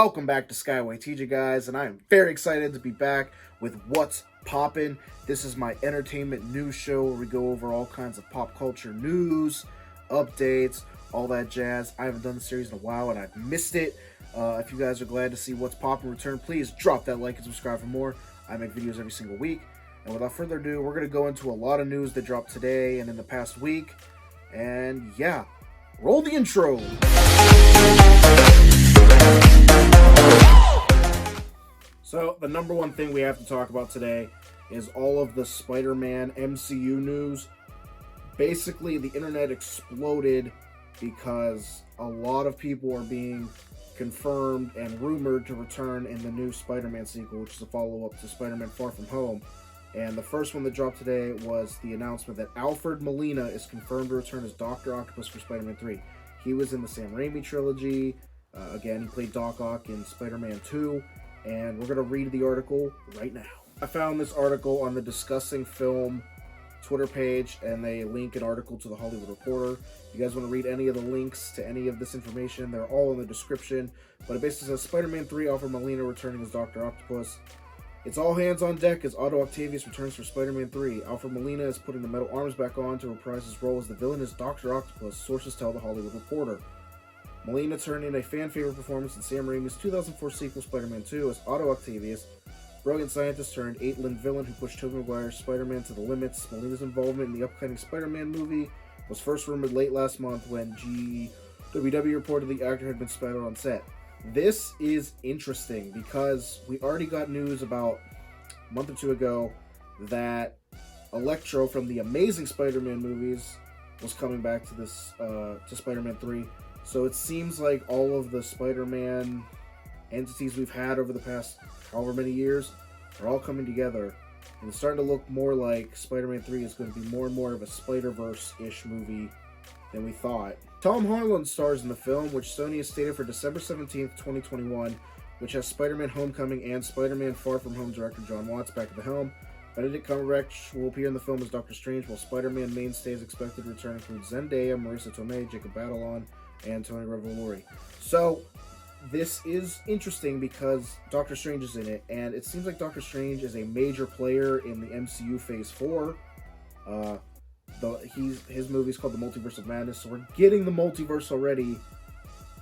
Welcome back to SkywayTj, guys, and I am very excited to be back with What's Poppin'. This is my entertainment news show where we go over all kinds of pop culture news, updates, all that jazz. I haven't done the series in a while and I've missed it. If you guys are glad to see What's Poppin' return, please drop that like and subscribe for more. I make videos every single week. And without further ado, we're going to go into a lot of news that dropped today and in the past week. And yeah, roll the intro. So, the number one thing we have to talk about today is all of the Spider-Man MCU news. Basically, the internet exploded because a lot of people are being confirmed and rumored to return in the new Spider-Man sequel, which is a follow-up to Spider-Man Far From Home. And the first one that dropped today was the announcement that Alfred Molina is confirmed to return as Dr. Octopus for Spider-Man 3. He was in the Sam Raimi trilogy. Again, he played Doc Ock in Spider-Man 2. And we're going to read the article right now. I found this article on the Discussing Film Twitter page, and they link an article to the Hollywood Reporter. If you guys want to read any of the links to any of this information, they're all in the description. But it basically says, Spider-Man 3, Alfred Molina returning as Dr. Octopus. It's all hands on deck as Otto Octavius returns for Spider-Man 3. Alfred Molina is putting the metal arms back on to reprise his role as the villain as Dr. Octopus, sources tell the Hollywood Reporter. Molina turned in a fan-favorite performance in Sam Raimi's 2004 sequel Spider-Man 2 as Otto Octavius, brilliant scientist turned eight-limbed villain who pushed Tobey Maguire's Spider-Man to the limits. Molina's involvement in the upcoming Spider-Man movie was first rumored late last month when GWW reported the actor had been spotted on set. This is interesting because we already got news about a month or two ago that Electro from the Amazing Spider-Man movies was coming back to this to Spider-Man 3. So it seems like all of the Spider-Man entities we've had over the past however many years are all coming together. And it's starting to look more like Spider-Man 3 is going to be more and more of a Spider-Verse-ish movie than we thought. Tom Holland stars in the film, which Sony has stated for December 17th, 2021, which has Spider-Man Homecoming and Spider-Man Far From Home director John Watts back at the helm. Benedict Cumberbatch will appear in the film as Doctor Strange, while Spider-Man mainstays expected to return include Zendaya, Marissa Tomei, Jacob Batalon, and Tony Revolori. So, this is interesting because Doctor Strange is in it, and it seems like Doctor Strange is a major player in the MCU Phase 4. His movie's called The Multiverse of Madness, so we're getting the multiverse already.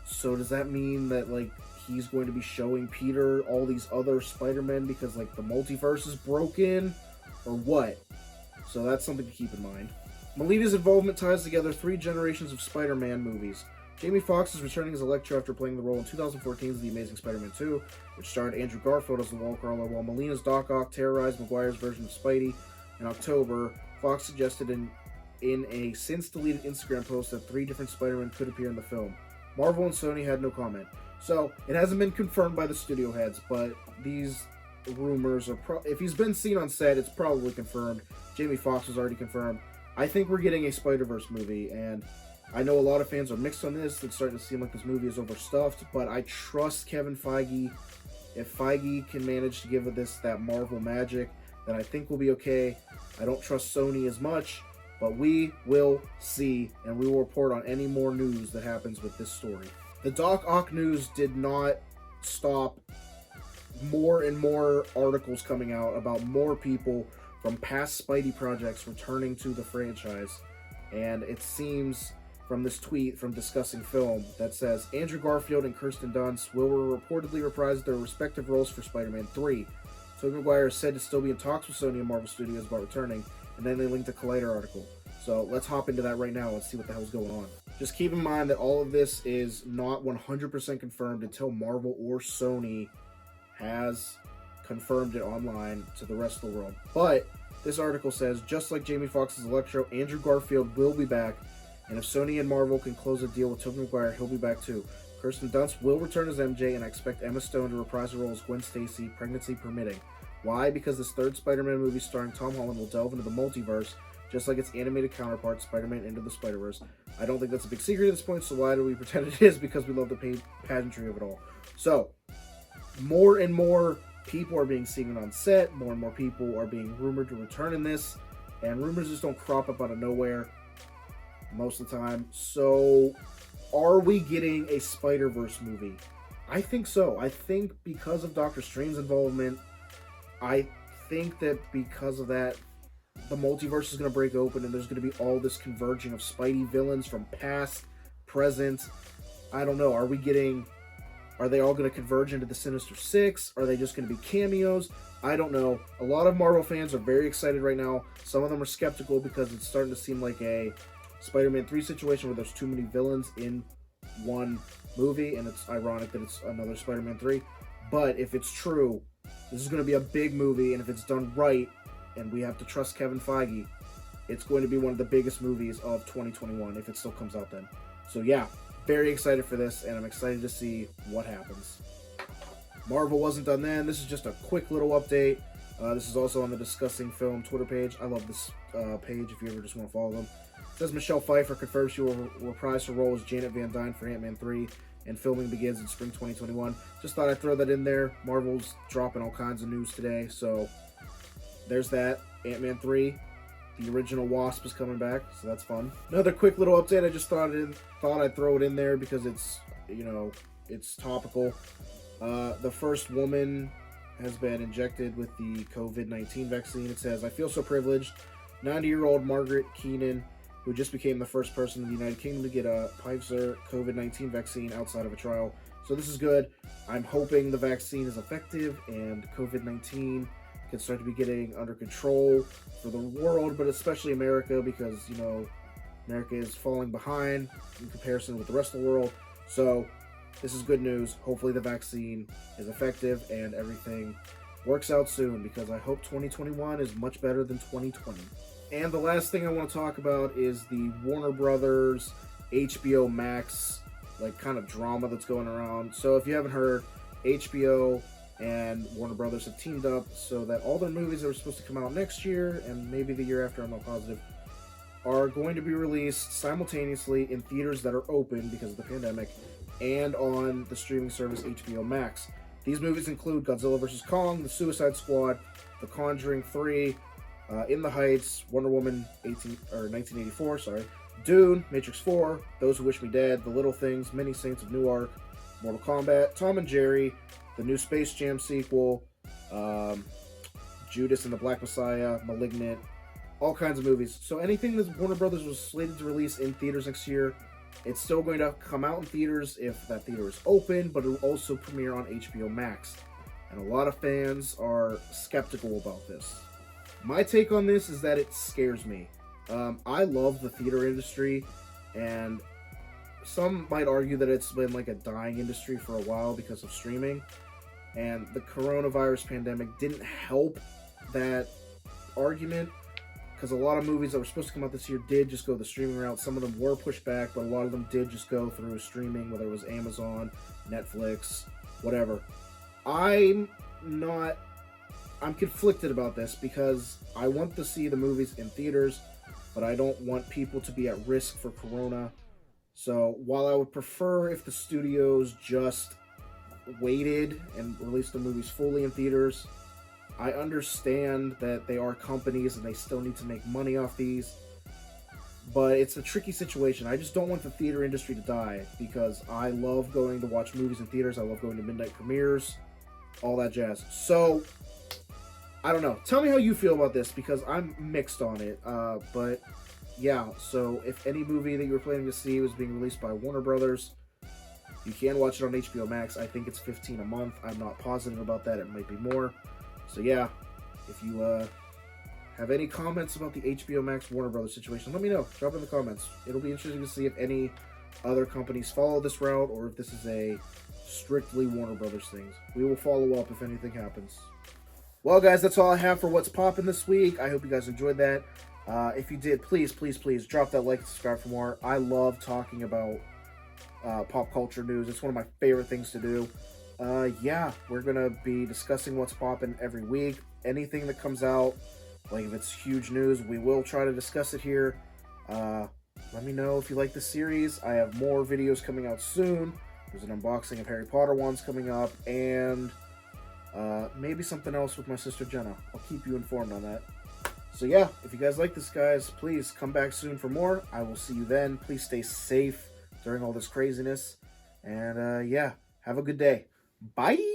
So does that mean that, like, he's going to be showing Peter all these other Spider-Men because, like, the multiverse is broken? Or what? So that's something to keep in mind. Molina's involvement ties together three generations of Spider-Man movies. Jamie Foxx is returning as Electro after playing the role in 2014's The Amazing Spider-Man 2, which starred Andrew Garfield as the wall crawler, while Molina's Doc Ock terrorized Maguire's version of Spidey. In October, Fox suggested in a since-deleted Instagram post that three different Spider-Men could appear in the film. Marvel and Sony had no comment. So, it hasn't been confirmed by the studio heads, but these rumors are if he's been seen on set, it's probably confirmed. Jamie Foxx was already confirmed. I think we're getting a Spider-Verse movie, and I know a lot of fans are mixed on this. It's starting to seem like this movie is overstuffed, but I trust Kevin Feige. If Feige can manage to give this that Marvel magic, then I think we'll be okay. I don't trust Sony as much, but we will see, and we will report on any more news that happens with this story. The Doc Ock news did not stop. More and more articles coming out about more people from past Spidey projects returning to the franchise, and it seems from this tweet from Discussing Film that says Andrew Garfield and Kirsten Dunst will reportedly reprise their respective roles for Spider-Man 3. Tobey Maguire is said to still be in talks with Sony and Marvel Studios about returning, and then they linked a Collider article. So let's hop into that right now and see what the hell's going on. Just keep in mind that all of this is not 100% confirmed until Marvel or Sony has confirmed it online to the rest of the world. But this article says, just like Jamie Foxx's Electro, Andrew Garfield will be back. And if Sony and Marvel can close a deal with Tobey Maguire, he'll be back too. Kirsten Dunst will return as MJ, and I expect Emma Stone to reprise her role as Gwen Stacy, pregnancy permitting. Why? Because this third Spider-Man movie starring Tom Holland will delve into the multiverse, just like its animated counterpart, Spider-Man Into the Spider-Verse. I don't think that's a big secret at this point, so why do we pretend it is? Because we love the pageantry of it all. So, more and more people are being seen on set, more and more people are being rumored to return in this, and rumors just don't crop up out of nowhere most of the time. So, are we getting a Spider-Verse movie? I think so. I think because of Doctor Strange's involvement, I think that because of that, the multiverse is going to break open and there's going to be all this converging of Spidey villains from past, present. I don't know. Are they all going to converge into the Sinister Six? Are they just going to be cameos? I don't know. A lot of Marvel fans are very excited right now. Some of them are skeptical because it's starting to seem like a Spider-Man 3 situation where there's too many villains in one movie, and it's ironic that it's another Spider-Man 3. But if it's true, this is going to be a big movie, and if it's done right, and we have to trust Kevin Feige, it's going to be one of the biggest movies of 2021 if it still comes out then. So yeah, very excited for this, and I'm excited to see what happens. Marvel wasn't done then. This is just a quick little update. This is also on the Discussing Film Twitter page. I love this page if you ever just want to follow them. It says Michelle Pfeiffer confirms she will reprise her role as Janet Van Dyne for Ant-Man 3, and filming begins in spring 2021. Just thought I'd throw that in there. Marvel's dropping all kinds of news today, so there's that. Ant-Man 3, the original Wasp is coming back, so that's fun. Another quick little update. I just thought I'd throw it in there because it's, it's topical. The first woman has been injected with the COVID-19 vaccine. It says, "I feel so privileged." 90-year-old Margaret Keenan, who just became the first person in the United Kingdom to get a Pfizer COVID-19 vaccine outside of a trial. So this is good. I'm hoping the vaccine is effective and COVID-19 can start to be getting under control for the world, but especially America, because, America is falling behind in comparison with the rest of the world. So this is good news. Hopefully the vaccine is effective and everything works out soon, because I hope 2021 is much better than 2020. And the last thing I want to talk about is the Warner Brothers HBO Max kind of drama that's going around. So if you haven't heard, HBO and Warner Brothers have teamed up so that all their movies that were supposed to come out next year and maybe the year after, I'm not positive, are going to be released simultaneously in theaters that are open because of the pandemic and on the streaming service HBO Max. These movies include Godzilla vs. Kong, The Suicide Squad, The Conjuring 3, In the Heights, Wonder Woman 1984, Dune, Matrix 4, Those Who Wish Me Dead, The Little Things, Many Saints of Newark, Mortal Kombat, Tom and Jerry, the new Space Jam sequel, Judas and the Black Messiah, Malignant, all kinds of movies. So anything that Warner Brothers was slated to release in theaters next year, it's still going to come out in theaters if that theater is open, but it will also premiere on HBO Max. And a lot of fans are skeptical about this. My take on this is that it scares me. I love the theater industry, and some might argue that it's been a dying industry for a while because of streaming, and the coronavirus pandemic didn't help that argument, because a lot of movies that were supposed to come out this year did just go the streaming route. Some of them were pushed back, but a lot of them did just go through streaming, whether it was Amazon, Netflix, whatever. I'm conflicted about this because I want to see the movies in theaters, but I don't want people to be at risk for corona. So while I would prefer if the studios just waited and released the movies fully in theaters, I understand that they are companies and they still need to make money off these. But it's a tricky situation. I just don't want the theater industry to die, because I love going to watch movies in theaters. I love going to midnight premieres, all that jazz. So I don't know. Tell me how you feel about this, because I'm mixed on it. But yeah, so if any movie that you were planning to see was being released by Warner Brothers, you can watch it on HBO Max. I think it's $15 a month. I'm not positive about that. It might be more. So yeah, if you have any comments about the HBO Max Warner Brothers situation, let me know. Drop it in the comments. It'll be interesting to see if any other companies follow this route, or if this is a strictly Warner Brothers thing. We will follow up if anything happens. Well, guys, that's all I have for What's Poppin' this week. I hope you guys enjoyed that. If you did, please drop that like and subscribe for more. I love talking about pop culture news. It's one of my favorite things to do. Yeah, we're going to be discussing What's Poppin' every week. Anything that comes out, if it's huge news, we will try to discuss it here. Let me know if you like the series. I have more videos coming out soon. There's an unboxing of Harry Potter ones coming up, and maybe something else with my sister Jenna. I'll keep you informed on that. So yeah, if you guys like this, guys, please come back soon for more. I will see you then. Please stay safe during all this craziness. And yeah, Have a good day. Bye.